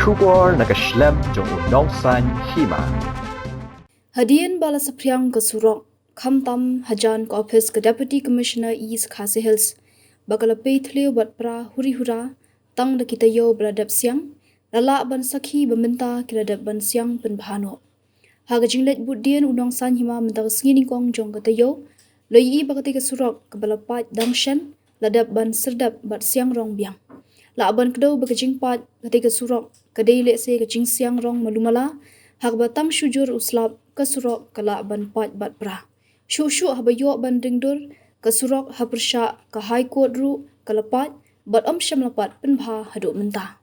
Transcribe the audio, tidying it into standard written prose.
Shubor nakaslem jong unongsan Hima. Hadien bala Saphriang ke Surok, Khamtam Hajan ke Office ke Deputy Commissioner East Khasi Hills, bakal Pait leo bat pra huri hura, tang da kita yo beradab siang, lala ban sakhi beminta kiradab ban siang Pynbha no. Haga jinglet budien unongsan Hima mentang sengini kong jong kata yo, loi bakati ke Surok ke bala Pait Dangshna, ladab ban serdab bat siang rong biang. La ban kedau bakajing Pait ketika Surok kedai lekse kajing siang rong malumala hak batang syujur uslap ke Surok kala ban Pait bat pra. Syuk habayo ban ringdur ke Surok hapersya ke High Court ru ke lepat bat syam lepat Pynbha haduk mentah.